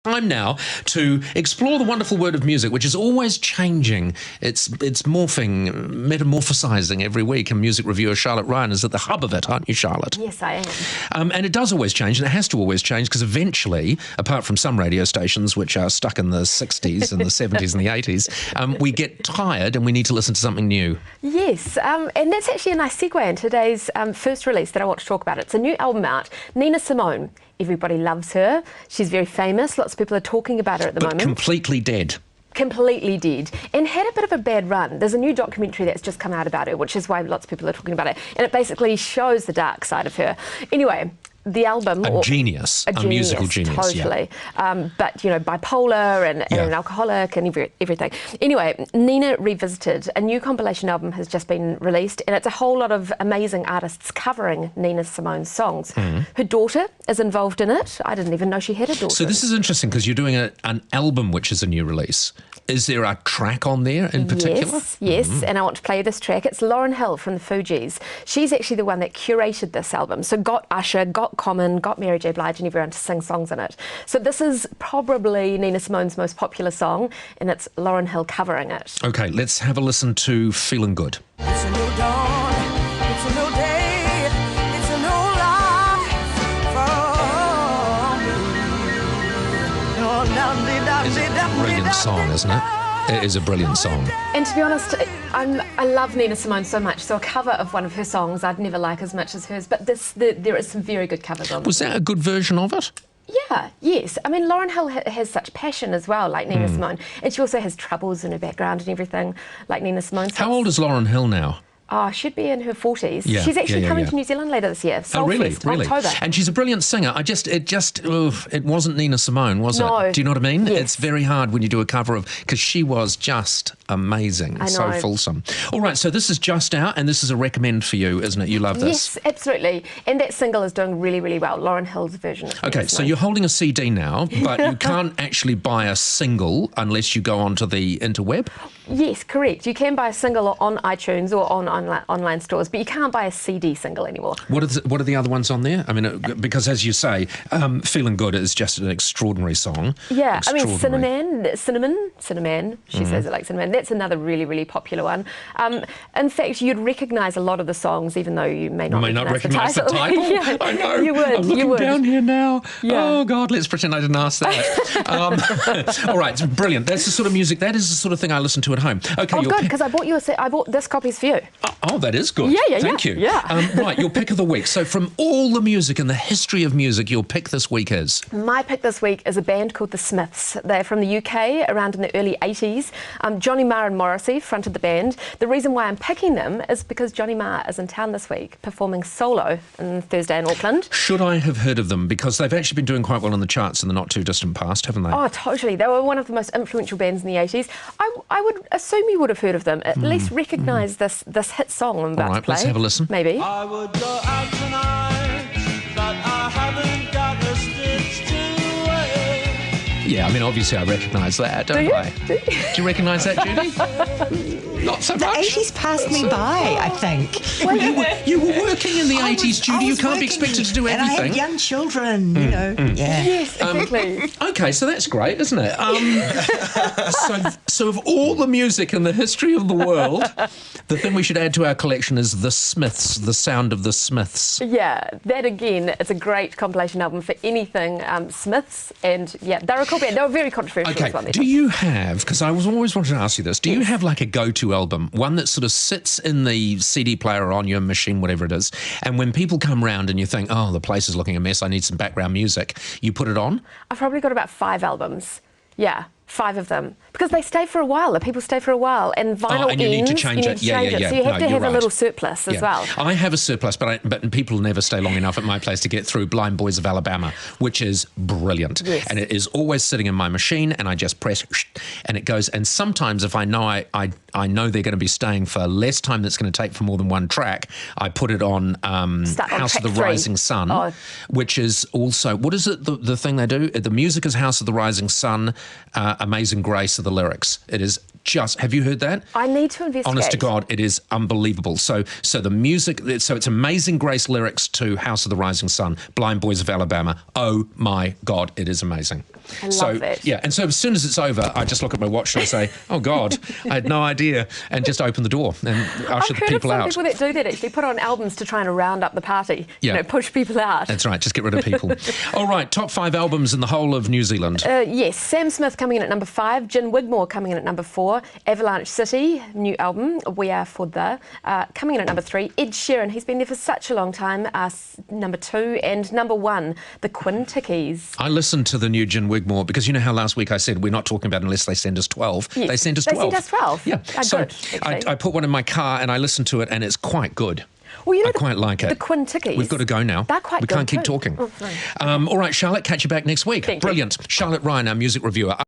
Time now to explore the wonderful world of music, which is always changing. It's morphing, metamorphosizing every week. And music reviewer Charlotte Ryan is at the hub of it, aren't you, Charlotte? Yes, I am. And it does always change, and it has to always change, because eventually, apart from some radio stations which are stuck in the 60s and the 70s and the 80s, we get tired and we need to listen to something new. Yes, and that's actually a nice segue in today's first release that I want to talk about. It's a new album out, Nina Simone. Everybody loves her. She's very famous. Lots of people are talking about her at the moment. Completely dead. Completely dead, and had a bit of a bad run. There's a new documentary that's just come out about her, which is why lots of people are talking about it, and it basically shows the dark side of her. Anyway, the album... A musical genius. Totally. Yeah. But, you know, bipolar and an alcoholic and everything. Anyway, Nina Revisited, a new compilation album has just been released, and it's a whole lot of amazing artists covering Nina Simone's songs. Her daughter is involved in it. I didn't even know she had a daughter. So this is interesting, because you're doing an album which is a new release. Is there a track on there in particular? Yes, and I want to play this track. It's Lauryn Hill from the Fugees. She's actually the one that curated this album. So got Usher, got Common, got Mary J Blige and everyone to sing songs in it. So this is probably Nina Simone's most popular song, and it's Lauryn Hill covering it. Okay, let's have a listen to Feeling Good. It's a new dawn, it's a new day, it's a new life for me. It's a brilliant song, isn't it? It is a brilliant song. And to be honest, I love Nina Simone so much, so a cover of one of her songs I'd never like as much as hers, but there is some very good covers on. Was that a good version of it? Yeah, yes. I mean, Lauryn Hill has such passion as well, like Nina Simone, and she also has troubles in her background and everything, like Nina Simone. How old is Lauryn Hill now? Oh, should be in her 40s. Yeah, she's actually coming yeah. to New Zealand later this year. Oh, really? Soulfest, Really? October. And she's a brilliant singer. It wasn't Nina Simone, was it? No. Do you know what I mean? Yes. It's very hard when you do a cover of, because she was just amazing. I know. So fulsome. All right, so this is just out, and this is a recommend for you, isn't it? You love this. Yes, absolutely. And that single is doing really, really well. Lauryn Hill's version of Okay, Nina so Simone. you're holding a CD now, but you can't actually buy a single unless you go onto the interweb? Yes, correct. You can buy a single on iTunes or on online stores, but you can't buy a CD single anymore. What are the other ones on there? I mean, because as you say, Feeling Good is just an extraordinary song. Yeah, I mean, Extraordinary. Cinnamon, she says it like cinnamon. That's another really, really popular one. In fact, you'd recognise a lot of the songs, even though you may not recognise the title. Yeah, I know. You would. I'm looking down here now. Yeah. Oh, God, let's pretend I didn't ask that. All right, brilliant. That's the sort of music, that is the sort of thing I listen to at home. Okay, Oh, good, because I bought this copy's for you. Oh, that is good. Yeah, Thank you. Yeah. Right, your pick of the week. So from all the music and the history of music, your pick this week is? My pick this week is a band called The Smiths. They're from the UK, around in the early 80s. Johnny Marr and Morrissey fronted the band. The reason why I'm picking them is because Johnny Marr is in town this week, performing solo on Thursday in Auckland. Should I have heard of them? Because they've actually been doing quite well in the charts in the not too distant past, haven't they? Oh, totally. They were one of the most influential bands in the 80s. I would assume you would have heard of them, at least recognise this hit song I'm about All right, to play. let's have a listen. Maybe. I would go out tonight, but I haven't got a stitch to wear. Yeah, I mean, obviously I recognise that, don't I? Do you recognise that, Judy? Not so The much. 80s passed me by, I think. Well, you were working in the 80s, Judy. You can't be expected to do And I everything. had young children, you know. Yeah. Yes, exactly. Okay, so that's great, isn't it? So of all the music in the history of the world, the thing we should add to our collection is The Smiths, the sound of The Smiths. Yeah, that again, it's a great compilation album for anything Smiths, and yeah, they're a cool band. They were very controversial Okay, as well. do you have, because I was always wanting to ask you this, do you have like a go-to album, one that sort of sits in the CD player or on your machine, whatever it is, and when people come round and you think, oh, the place is looking a mess, I need some background music, you put it on? I've probably got about 5 albums. Yeah, 5 of them. Because they stay for a while. The people stay for a while. And vinyl and you need to change it. Yeah. So you have to you're have a right. little surplus as well. I have a surplus, but people never stay long enough at my place to get through Blind Boys of Alabama, which is brilliant. Yes. And it is always sitting in my machine, and I just press, and it goes. And sometimes if I know I know they're going to be staying for less time that's going to take for more than one track, I put it on House of the track 3. Rising Sun, which is also, what is it, the thing they do? The music is House of the Rising Sun, Amazing Grace are the lyrics. It is just, have you heard that? I need to investigate. Honest to God, it is unbelievable. So the music, so it's Amazing Grace lyrics to House of the Rising Sun, Blind Boys of Alabama. Oh my God, it is amazing. I love it. Yeah, and so as soon as it's over, I just look at my watch and I say, oh God, I had no idea, and just open the door and usher the people out. I've heard of some people that do that, actually put on albums to try and round up the party, push people out. That's right, just get rid of people. All right, top 5 albums in the whole of New Zealand. Yes, Sam Smith coming in at number 5, Gin Wigmore coming in at number 4, Avalanche City, new album, We Are For The, coming in at number 3, Ed Sheeran, he's been there for such a long time, number 2, and number 1, the Quintickies. I listened to the new Gin Wigmore because you know how last week I said we're not talking about unless they send us 12. Yes. They sent us 12. They sent us 12. Yeah. So good, I put one in my car and I listened to it and it's quite good. Well, you know, I quite like it. The Quintickies. We've got to go now. They're quite we good can't keep too. talking. Oh, sorry. All right, Charlotte, catch you back next week. Thank you. Brilliant. Charlotte Ryan, our music reviewer.